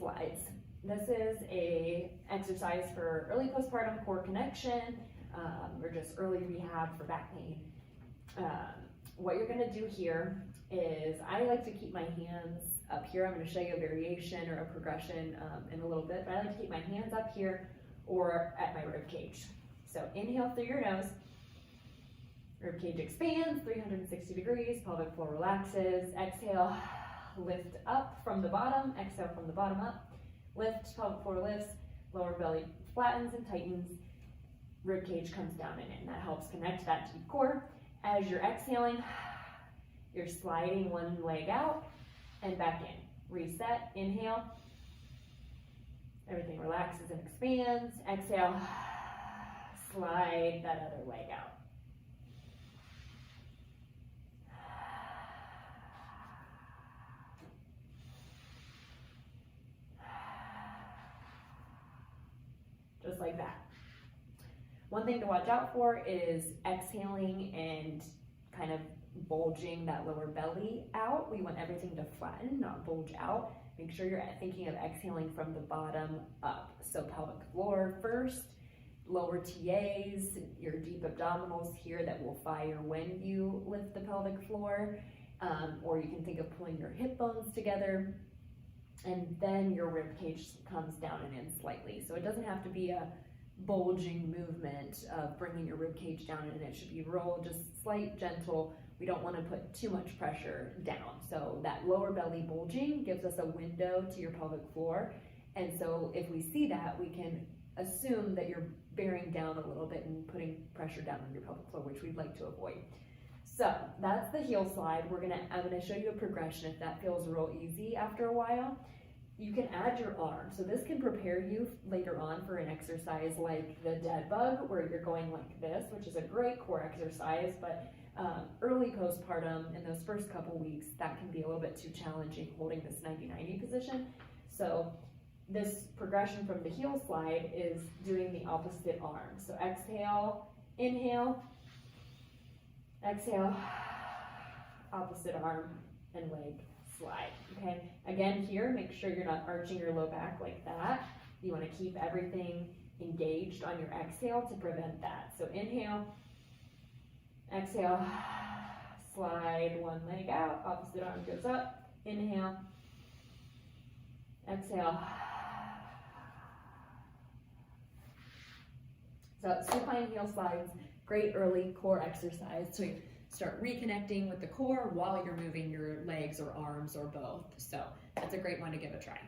slides. This is a exercise for early postpartum core connection, or just early rehab for back pain. What you're gonna do here is, I like to keep my hands up here. I'm gonna show you a variation or a progression in a little bit, but I like to keep my hands up here or at my rib cage. So inhale through your nose, rib cage expands 360 degrees, pelvic floor relaxes. Exhale, lift up from the bottom, exhale from the bottom up. Lift, pelvic floor lifts, lower belly flattens and tightens, rib cage comes down and in. That helps connect that deep core. As you're exhaling, you're sliding one leg out and back in. Reset, inhale. Everything relaxes and expands. Exhale, slide that other leg out. Just like that. One thing to watch out for is exhaling and kind of bulging that lower belly out. We want everything to flatten, not bulge out. Make sure you're thinking of exhaling from the bottom up. So pelvic floor first, lower TAs, your deep abdominals here that will fire when you lift the pelvic floor. Or you can think of pulling your hip bones together, and then your rib cage comes down and in slightly. So it doesn't have to be a bulging movement of bringing your rib cage down, and it should be real, just slight, gentle. We don't want to put too much pressure down. So that lower belly bulging gives us a window to your pelvic floor. And so if we see that, we can assume that you're bearing down a little bit and putting pressure down on your pelvic floor, which we'd like to avoid. So that's the heel slide. I'm gonna show you a progression if that feels real easy after a while. You can add your arm. So this can prepare you later on for an exercise like the dead bug, where you're going like this, which is a great core exercise, but early postpartum, in those first couple weeks, that can be a little bit too challenging holding this 90-90 position. So this progression from the heel slide is doing the opposite arm. So exhale, inhale, exhale, opposite arm and leg slide, okay? Again, here, make sure you're not arching your low back like that. You wanna keep everything engaged on your exhale to prevent that. So inhale, exhale, slide one leg out, opposite arm goes up, inhale, exhale. So supine heel slides, great early core exercise to start reconnecting with the core while you're moving your legs or arms or both. So that's a great one to give a try.